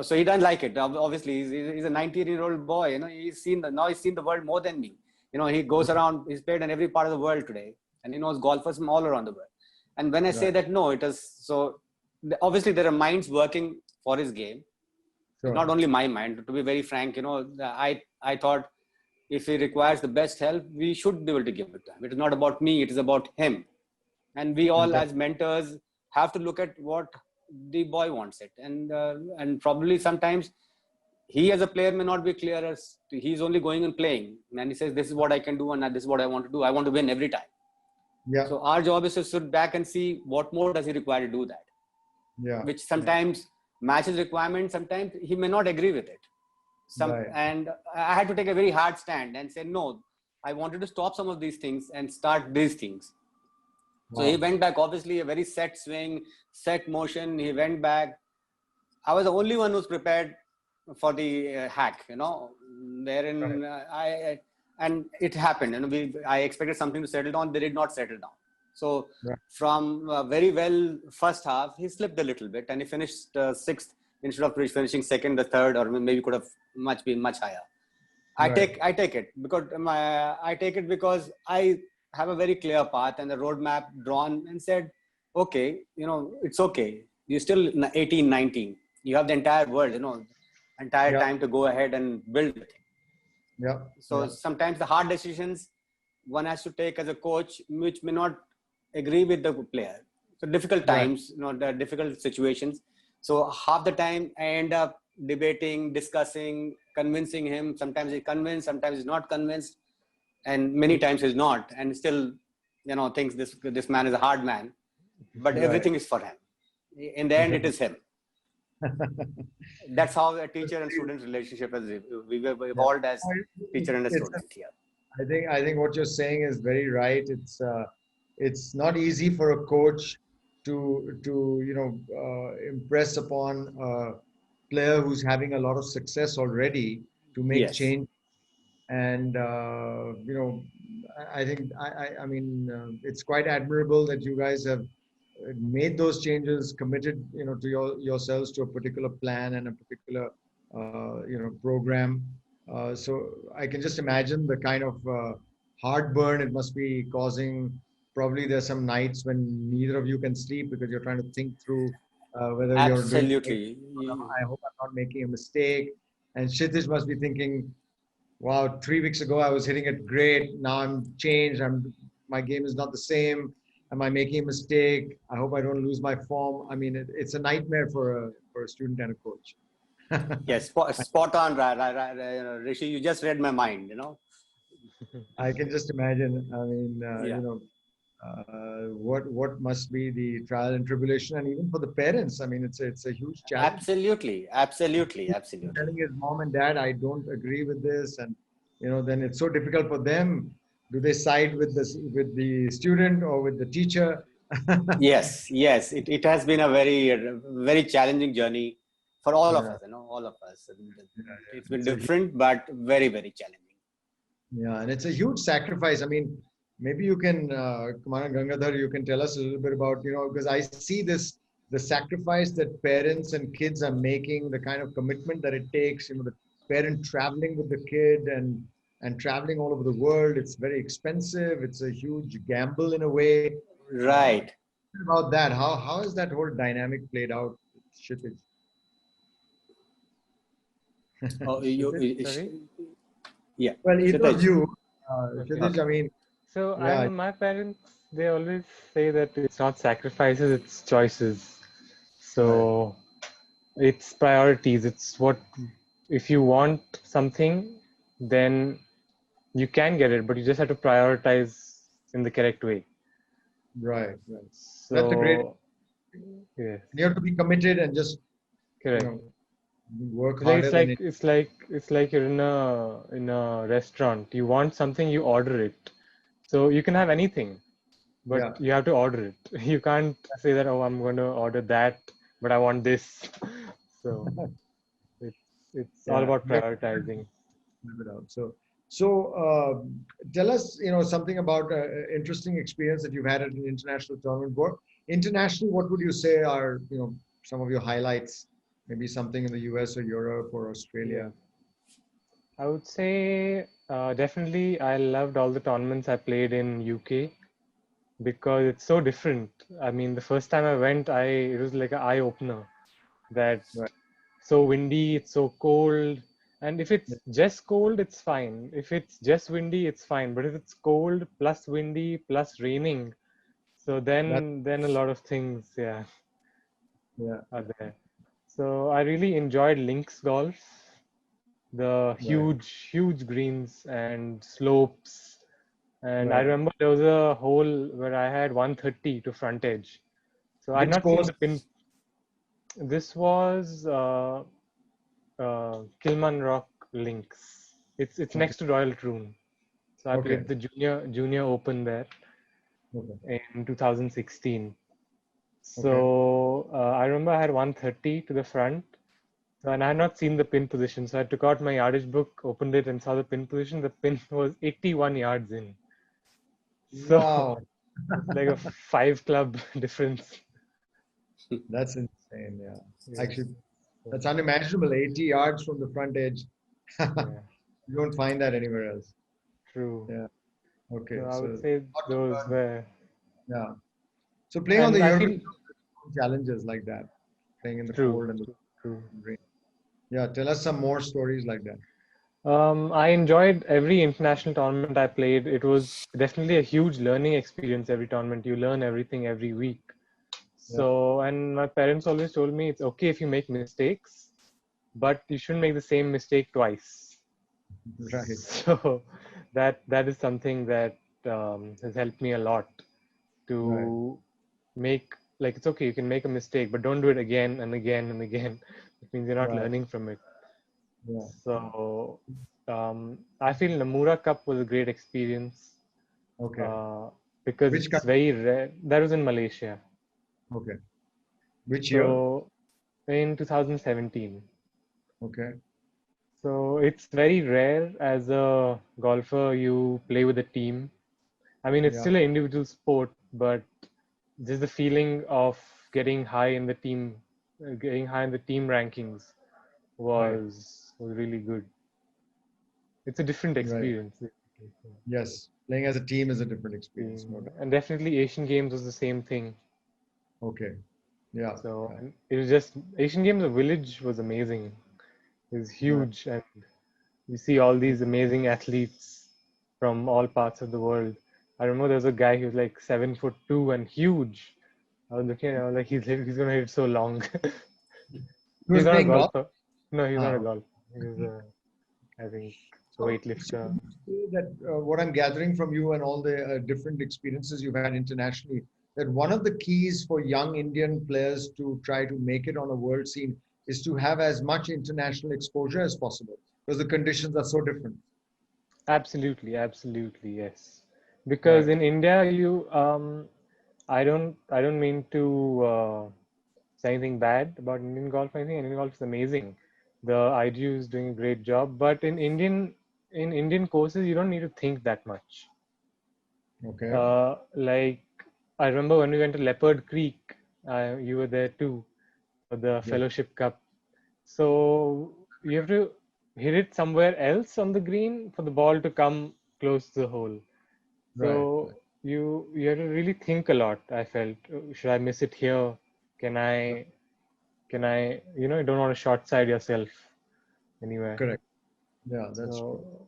he doesn't like it. Obviously, he's a 19-year-old boy. You know, he's seen the world more than me. You know, he goes around. He's played in every part of the world today, and he knows golfers from all around the world. And when I say that, no, it is so. Obviously, there are minds working for his game. It's not only my mind. To be very frank, you know, I thought if he requires the best help, we should be able to give it to him. It is not about me. It is about him. And we all, as mentors, have to look at what the boy wants it, and probably sometimes he as a player may not be clear as to, he's only going and playing, and he says, this is what I can do and this is what I want to do. I want to win every time. So our job is to sit back and see what more does he require to do that, which sometimes matches requirements, sometimes he may not agree with it. And I had to take a very hard stand and say, no, I wanted to stop some of these things and start these things. So he went back, obviously a very set swing, set motion. He went back. I was the only one who's prepared for the hack, you know, and it happened. And I expected something to settle down. They did not settle down. So Right. from very well first half, he slipped a little bit and he finished sixth instead of finishing second or third, or maybe could have been much higher. I Right. take it because I take it because I have a very clear path and the roadmap drawn and said, okay, it's okay. You're still 18, 19. You have the entire world, entire Yeah. time to go ahead and build it. Yeah. So Yeah. sometimes the hard decisions one has to take as a coach, which may not agree with the player. So difficult Right. times, the difficult situations. So half the time I end up debating, discussing, convincing him. Sometimes he's convinced, sometimes he's not convinced, and many times he's not, and still, thinks this man is a hard man. But Right. everything is for him. In the end, it is him. That's how a teacher and student relationship has evolved as teacher and a student here. I think what you're saying is very right. It's not easy for a coach to impress upon a player who's having a lot of success already to make Yes. change. And I think I mean it's quite admirable that you guys have made those changes, committed to yourselves to a particular plan and a particular program. So I can just imagine the kind of heartburn it must be causing. Probably there's some nights when neither of you can sleep because you're trying to think through whether you're doing the right Absolutely. thing. I hope I'm not making a mistake. And Kshitij must be thinking, wow, 3 weeks ago I was hitting it great. Now I'm changed. My game is not the same. Am I making a mistake? I hope I don't lose my form. I mean, it's a nightmare for a student and a coach. Yes, spot on, Rishi. You just read my mind. I can just imagine. I mean, Yeah. what must be the trial and tribulation, and even for the parents. I mean, it's a huge challenge. Absolutely. Telling his mom and dad, I don't agree with this, and then it's so difficult for them. Do they side with the student or with the teacher? Yes. It has been a very challenging journey for all of Yeah, us. All of us. yeah. It's been different, but very challenging. Yeah, and it's a huge sacrifice. I mean, maybe you can, Commander Gangadhar, you can tell us a little bit about, because I see the sacrifice that parents and kids are making, the kind of commitment that it takes, the parent traveling with the kid and traveling all over the world. It's very expensive. It's a huge gamble in a way. Right. About that, how has that whole dynamic played out, Kshitij? Oh, Sorry? Yeah. Well, either of Kshitij. you, Okay. Kshitij, I mean, So yeah, my parents, they always say that it's not sacrifices, it's choices. So it's priorities. It's if you want something, then you can get it, but you just have to prioritize in the correct way. right. That's a great. So, yes, You have to be committed and just correct. work harder than it. It's like you're in a restaurant. You want something, you order it. So you can have anything, but Yeah. you have to order it. You can't say that, oh, I'm going to order that, but I want this. So it's all Yeah. about You have to prioritizing. live it out. So tell us, something about interesting experience that you've had at an international tournament. What would you say are, some of your highlights? Maybe something in the US or Europe or Australia. I would say definitely I loved all the tournaments I played in UK because it's so different. I mean, the first time I went, it was like an eye opener that Right. so windy, it's so cold. And if it's just cold, it's fine. If it's just windy, it's fine. But if it's cold plus windy plus raining, so That, then a lot of things, yeah, yeah. are there. So I really enjoyed links golf, the Right. huge greens and slopes. And I Right. remember there was a hole where I had 130 to front edge. So I'd Which not seen course? the pin. This was Kilman Links. It's Okay. next to Royal Troon. So I Okay. played the junior open there Okay. in 2016. Okay. So I remember I had 130 to the front, and I had not seen the pin position. So I took out my yardage book, opened it, and saw the pin position. The pin was 81 yards in. So Wow. It's like a 5 club difference. That's insane. Yeah. Yeah. Actually, that's unimaginable. 80 yards from the front edge. Yeah. You don't find that anywhere else. True. Yeah. Okay. So I would So, say lot to those learn. were, Yeah. So playing on the and I European feel challenges like that, playing in the true, cold and the true. rain. Yeah. Tell us some more stories like that. I enjoyed every international tournament I played. It was definitely a huge learning experience. Every tournament, you learn everything every week. Yeah. So, and my parents always told me it's okay if you make mistakes, but you shouldn't make the same mistake twice. Right. So, that is something that has helped me a lot Right. to make, like, it's okay, you can make a mistake, but don't do it again and again and again. It means you're not Right. learning from it. Yeah. So I feel Namura Cup was a great experience Okay. uh, because Which it's country? very rare. That was in Malaysia. Okay. Which year? So in 2017. Okay. So it's very rare as a golfer you play with a team. I mean, it's Yeah. still an individual sport, but just the feeling of getting high in the team, getting high in the team rankings Right. was really good. It's a different Right. experience. Yes. Playing as a team is a different experience. No doubt. And definitely Asian Games was the same thing. Okay. Yeah. So Yeah. and it was just Asian Games. The village was amazing. It was Right. huge, and you see all these amazing athletes from all parts of the world. I remember there was a guy who was like 7'2" and huge. I was looking at him, I was like, he's gonna hit so long. He He's was not a playing golf. golfer. No, he's not a Ah, golfer. He's a, I think, a so weightlifter. would you say that what I'm gathering from you and all the different experiences you've had internationally, that one of the keys for young Indian players to try to make it on a world scene is to have as much international exposure as possible because the conditions are so different. Absolutely, absolutely, yes. Because Right. in India, I don't mean to say anything bad about Indian golf. I think Indian golf is amazing. The IGU is doing a great job, but in Indian courses, you don't need to think that much. Okay. Like I remember when we went to Leopard Creek, you were there too for the Yes. Fellowship Cup. So you have to hit it somewhere else on the green for the ball to come close to the hole. Right. So Right. you have to really think a lot. I felt, should I miss it here? Can Right. I can I you don't want to short side yourself anywhere. Correct. Yeah, that's So true.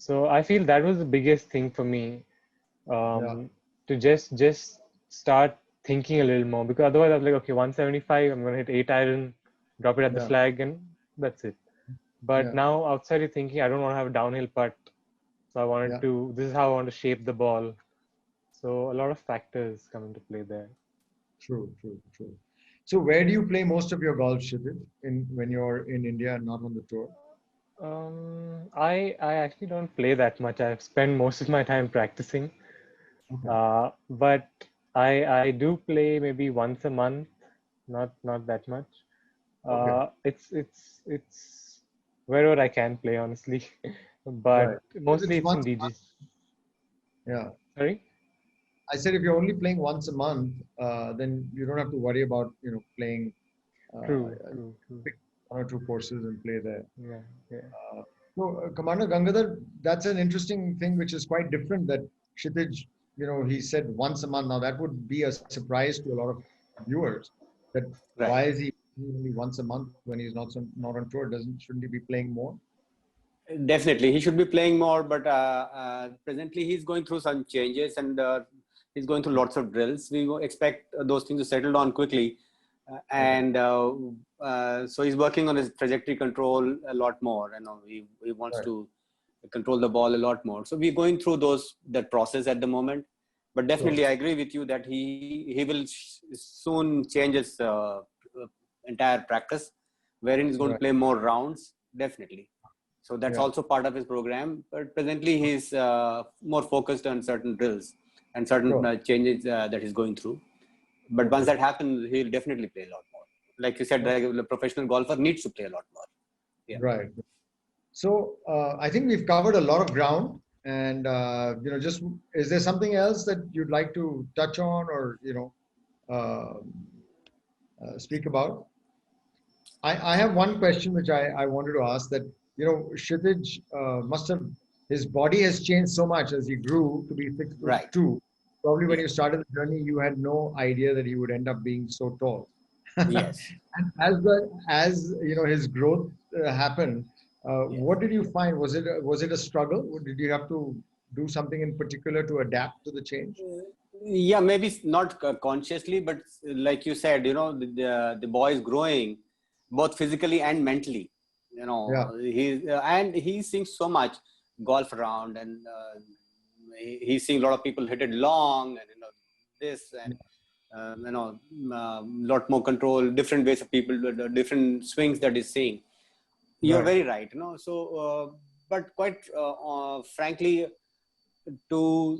so I feel that was the biggest thing for me, Yeah. to just start thinking a little more, because otherwise I was like, okay, 175, I'm gonna hit 8 iron, drop it at the Yeah. flag, and that's it. But Yeah. now outside you're thinking, I don't want to have a downhill putt, so I wanted Yeah. to. This is how I want to shape the ball. So a lot of factors come into play there. True. True. True. So where do you play most of your golf, Kshitij, in when you're in India and not on the tour? I actually don't play that much. I've spent most of my time practicing. Okay. But I do play maybe once a month, not that much. Okay. It's wherever I can play, honestly, Right. but If mostly it's it's in once a month, DG. yeah. Sorry? I said if you're only playing once a month, then you don't have to worry about playing uh, True, true, true. pick one or two courses and play there. Yeah, yeah. So Commander Gangadhar, that's an interesting thing, which is quite different. That Kshitij, he said once a month. Now that would be a surprise to a lot of viewers. That Right. why is he only once a month when he's not on tour? Shouldn't he be playing more? Definitely, he should be playing more, but presently he's going through some changes and he's going through lots of drills. We expect those things to settle down quickly, and so he's working on his trajectory control a lot more. He wants Right. to control the ball a lot more. So we're going through that process at the moment. But definitely, I agree with you that he will soon change his entire practice, wherein he's going to Right. play more rounds. Definitely. So that's Yeah. also part of his program. But presently, he's more focused on certain drills and certain Sure. changes that he's going through. But once Okay. that happens, he'll definitely play a lot more. Like you said, the professional golfer needs to play a lot more. Yeah. Right. So I think we've covered a lot of ground. And just is there something else that you'd like to touch on or uh, speak about? I have one question which I wanted to ask that, Kshitij must have, his body has changed so much as he grew to be 6'2". Right. Probably when Yes. you started the journey, you had no idea that he would end up being so tall. Yes. And as his growth happened, Yes. what did you find? Was it a struggle? Or did you have to do something in particular to adapt to the change? Yeah, maybe not consciously, but like you said, the boy is growing both physically and mentally. Yeah, He's seeing so much golf around, and he's seeing a lot of people hit it long, and this and lot more control, different ways of people, different swings that he's seeing. You're right, very right. So, but quite frankly, to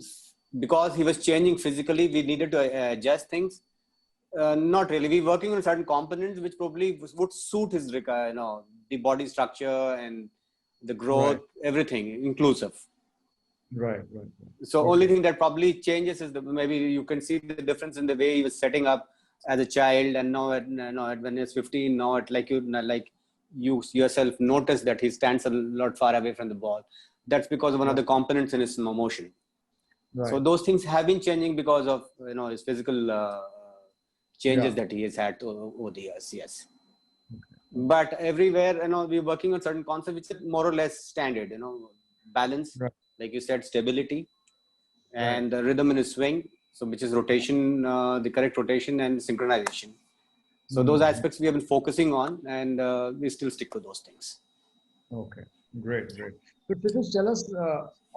because he was changing physically, we needed to adjust things. Not really. We're working on certain components which probably would suit his, the body structure and the growth, right, everything inclusive. right. So only Okay. thing that probably changes is maybe you can see the difference in the way he was setting up as a child, and now when he's 15, now you yourself notice that he stands a lot far away from the ball. That's because of one of Right, the components in his motion. So right. those things have been changing because of his physical changes Yeah. that he has had over the years. Yes, Okay. but everywhere we're working on certain concepts which are more or less standard. Balance, Right, like you said, stability, right. and the rhythm in his swing. So which is rotation, the correct rotation and synchronization. So those Mhm. aspects we have been focusing on, and we still stick to those things. Okay. Great, great. So just tell us,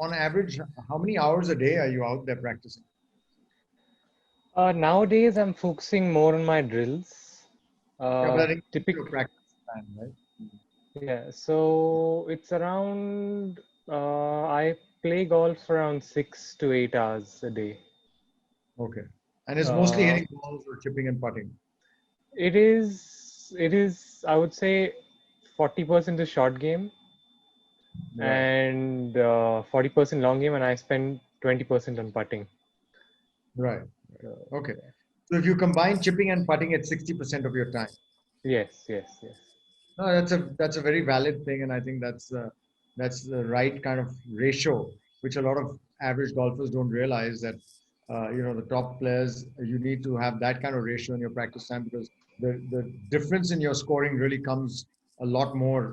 on average, how many hours a day are you out there practicing? Nowadays, I'm focusing more on my drills. Yeah, but I think your Typically, practice time, right? yeah. So it's around. I play golf around 6 to 8 hours a day. Okay. And it's mostly Uh, hitting balls or chipping and putting. it is. It is. I would say 40% is short game Right, and 40% long game, and I spend 20% on putting. right. So, Okay. yeah. So if you combine chipping and putting at 60% of your time, Yes, yes, yes. no, that's a very valid thing, and I think that's the right kind of ratio, which a lot of average golfers don't realize that the top players, you need to have that kind of ratio in your practice time because the difference in your scoring really comes a lot more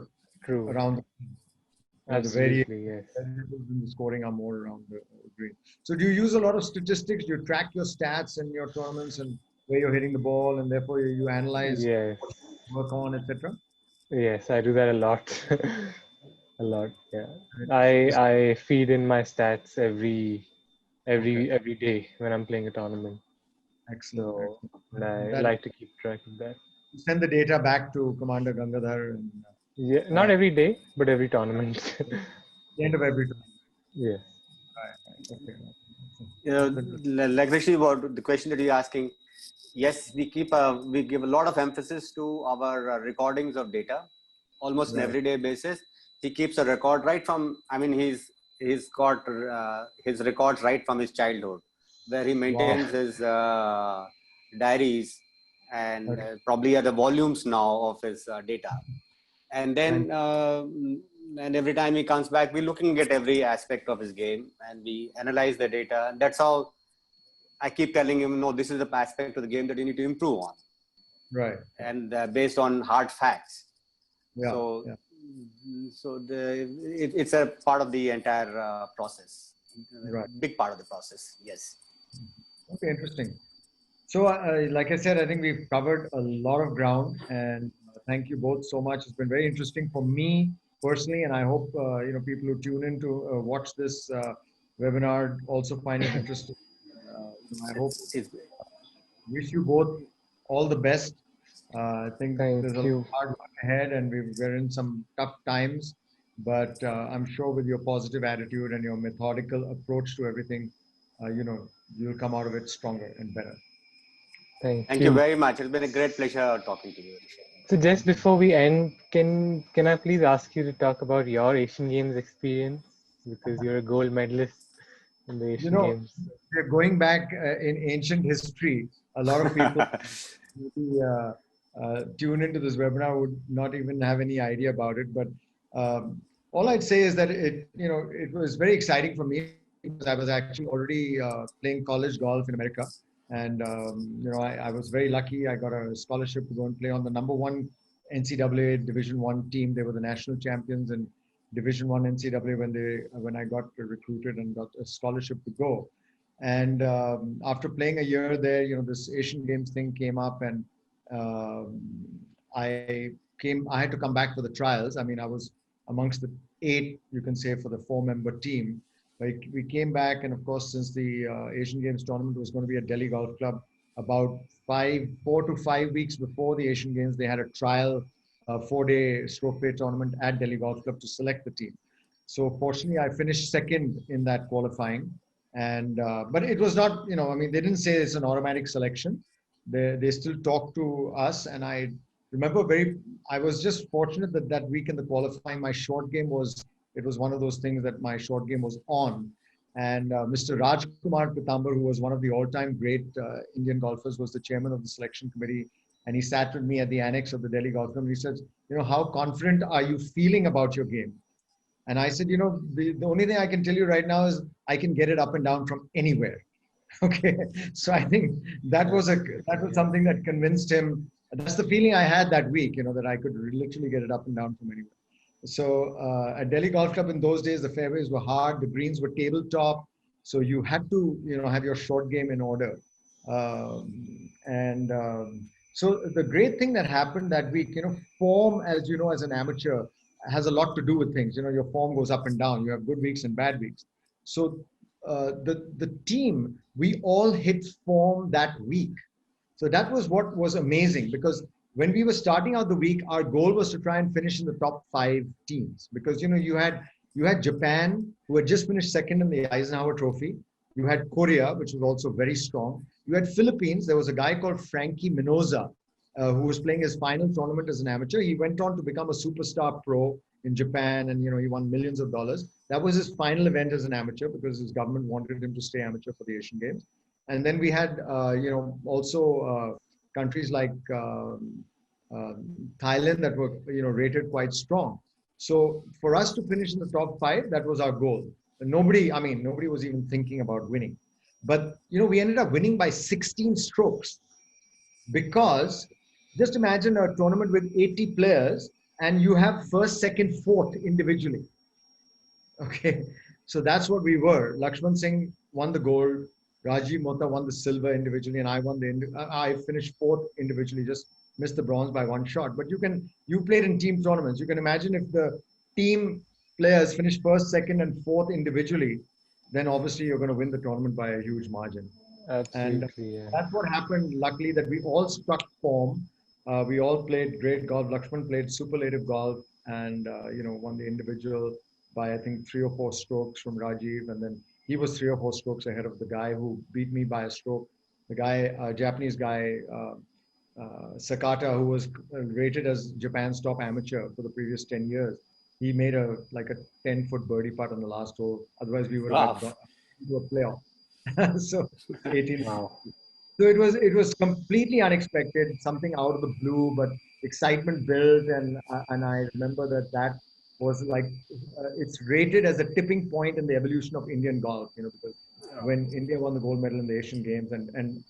True. around the Absolutely, yes. variables in the scoring are more around the green. So do you use a lot of statistics? Do you track your stats in your tournaments and where you're hitting the ball, and therefore you analyze Yes. what you work on, etc. Yes, I do that a lot. A lot, yeah. I feed in my stats Okay, every day when I'm playing a tournament. excellent, So excellent. and I That like to keep track of that. send the data back to Commander Gangadhar and Yeah, not every day, but every tournament. the end of every time. Yes. Right. Okay. That's Uh, interesting. like Rishi, about the question that you're asking, yes, we give a lot of emphasis to our recordings of data, almost an Right. everyday basis. He keeps a record right from. I mean, he's got his records right from his childhood, where he Wow. maintains his diaries, and Okay. probably at the volumes now of his data. And Thank then and every time he comes back, we're looking at every aspect of his game, and we analyze the data. And that's how I keep telling him, no, this is the aspect of the game that you need to improve on, Right. and based on hard facts. Yeah. So, Yeah. it's a part of the entire process, Right. big part of the process. Yes. Okay. Interesting. So, like I said, I think we've covered a lot of ground, and thank you both so much. It's been very interesting for me personally, and I hope people who tune in to watch this webinar also find it interesting. I hope, It's wish you both all the best. I think Thank there's a lot you. of hard work ahead, and we're in some tough times. But I'm sure with your positive attitude and your methodical approach to everything, you'll come out of it stronger and better. Thank Thank you you. very much. It's been a great pleasure talking to you. So just before we end, can I please ask you to talk about your Asian Games experience? because you're a gold medalist in the You Asian know, Games. we're going back in ancient history. A lot of people maybe, tune into this webinar would not even have any idea about it. But all I'd say is that it was very exciting for me because I was actually already playing college golf in America, and I was very lucky. I got a scholarship to go and play on the number one NCAA Division One team. They were the national champions in Division One NCAA when I got recruited and got a scholarship to go. And after playing a year there, this Asian Games thing came up, and um, I had to come back for the trials. I mean, I was amongst the 8, you can say, for the 4-member team. Like, we came back, and of course, since the Asian Games tournament was going to be at Delhi Golf Club, about 4 to 5 weeks before the Asian Games, they had a trial 4-day stroke play tournament at Delhi Golf Club to select the team. So fortunately, I finished second in that qualifying, and but it was not, I mean, they didn't say it's an automatic selection. They still talked to us, and I remember I was just fortunate that that week in the qualifying, my short game was one of those things that my short game was on. And Mr. Rajkumar Pitambar, who was one of the all-time great Indian golfers, was the chairman of the selection committee. And he sat with me at the annex of the Delhi Golf Club. And he said, how confident are you feeling about your game? And I said, the only thing I can tell you right now is I can get it up and down from anywhere. Okay. So I think that was something that convinced him. That's the feeling I had that week, that I could literally get it up and down from anywhere. So at Delhi Golf Club in those days, the fairways were hard, the greens were tabletop. So you had to, have your short game in order. So the great thing that happened that week, form, as you know, as an amateur, has a lot to do with things. Your form goes up and down. You have good weeks and bad weeks. So the team, we all hit form that week. So that was what was amazing, because when we were starting out the week, our goal was to try and finish in the top 5 teams, because you had Japan, who had just finished second in the Eisenhower Trophy. You had Korea, which was also very strong. You had Philippines. There was a guy called Frankie Minoza, who was playing his final tournament as an amateur. He went on to become a superstar pro in Japan, and he won millions of dollars. That was his final event as an amateur, because his government wanted him to stay amateur for the Asian Games. And then we had also countries like Thailand that were rated quite strong. So for us to finish in the top 5, that was our goal. And nobody was even thinking about winning. But we ended up winning by 16 strokes, because just imagine a tournament with 80 players and you have first, second, fourth individually. Okay, so that's what we were. Lakshman Singh won the gold, Rajiv Mota won the silver individually, and I finished 4th individually, just missed the bronze by 1 shot. But you played in team tournaments. You can imagine if the team players finish 1st, 2nd, and 4th individually, then obviously you're going to win the tournament by a huge margin. Absolutely, And that's what happened. Luckily, that we all struck form. We all played great golf. Lakshman played superlative golf, and won the individual by, I think, 3 or 4 strokes from Rajiv, and then he was 3 or 4 strokes ahead of the guy who beat me by a stroke. The guy, Japanese guy, Sakata, who was rated as Japan's top amateur for the previous 10 years. He made a 10-foot birdie putt on the last hole. Otherwise, we would have gone to a playoff. So 18. Wow. So it was completely unexpected, something out of the blue, but excitement built, and I remember that was it's rated as a tipping point in the evolution of Indian golf, because when India won the gold medal in the Asian Games, and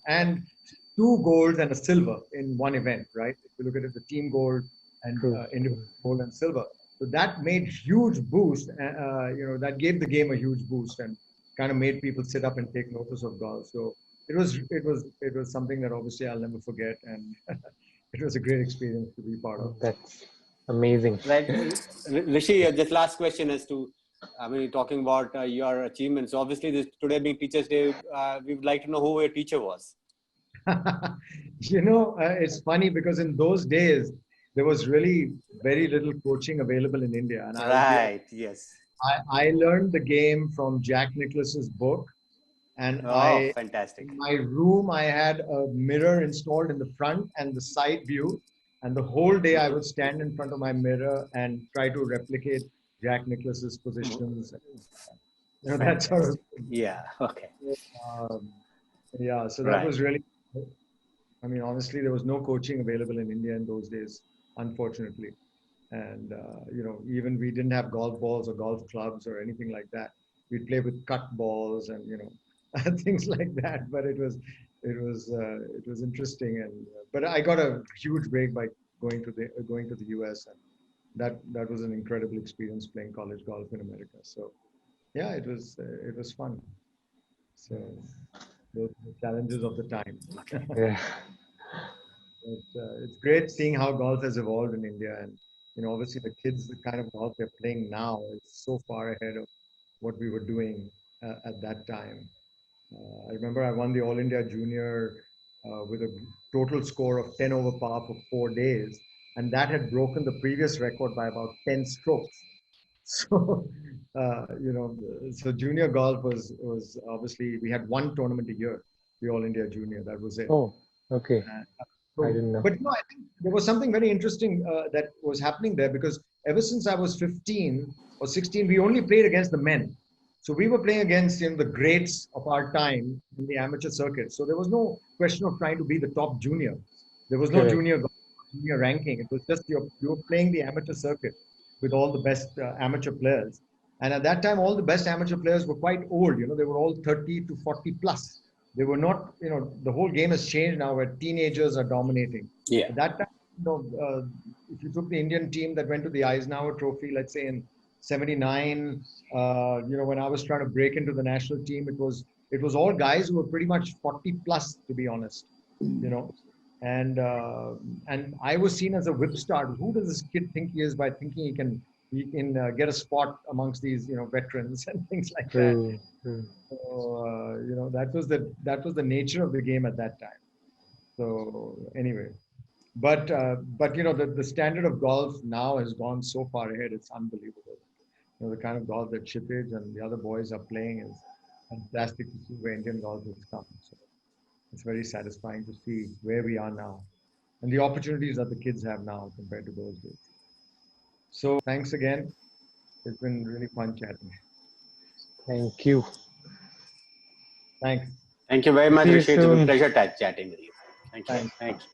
2 golds and a silver in one event, right? If you look at it, the team gold and individual gold and silver. So that made huge boost. That gave the game a huge boost and kind of made people sit up and take notice of golf. So it was something that obviously I'll never forget, and it was a great experience to be part of. That's amazing. Right. Rishi, just last question as to, talking about your achievements. Obviously, today being Teachers' Day, we would like to know who your teacher was. It's funny, because in those days, there was really very little coaching available in India. And yes. I learned the game from Jack Nicklaus's book. And fantastic. In my room, I had a mirror installed in the front and the side view. And the whole day I would stand in front of my mirror and try to replicate Jack Nicklaus's positions. That sort of thing. Yeah. Okay. Um, yeah, so that Right. was really, I mean, honestly, there was no coaching available in India in those days, unfortunately. And, even we didn't have golf balls or golf clubs or anything like that. We'd play with cut balls and, things like that. But it was interesting. And, but I got a huge break by going to the US. And that was an incredible experience playing college golf in America. So yeah, it was fun. So those are the challenges of the time. Yeah. It's great seeing how golf has evolved in India, and obviously the kids, the kind of golf they're playing now is so far ahead of what we were doing at that time. I remember I won the All India Junior with a total score of 10 over par for 4 days, and that had broken the previous record by about 10 strokes. So, so junior golf was obviously, we had one tournament a year, the All India Junior. That was it. Oh, okay. So, I didn't know. but I think there was something very interesting that was happening there, because ever since I was 15 or 16, we only played against the men. So we were playing against the greats of our time in the amateur circuit. So there was no question of trying to be the top junior. There was no Correct. junior ranking. It was just you were playing the amateur circuit with all the best amateur players. And at that time, all the best amateur players were quite old. They were all 30 to 40 plus. They were not, the whole game has changed now where teenagers are dominating. Yeah. At that time, if you took the Indian team that went to the Eisenhower Trophy, let's say in '79, when I was trying to break into the national team, it was all guys who were pretty much 40 plus, to be honest, and I was seen as a whip start. Who does this kid think he is by thinking he can get a spot amongst these veterans and things like that. True. So that was the nature of the game at that time. So anyway, but the standard of golf now has gone so far ahead. It's unbelievable. The kind of golf that Kshitij and the other boys are playing is fantastic to see where Indian golf has come. So it's very satisfying to see where we are now and the opportunities that the kids have now compared to those days. So thanks again. It's been really fun chatting. Thank you. Thanks. Thank you very much, See you Rishi. It's been a soon. pleasure chatting with you. Thank you. Thanks. Thanks.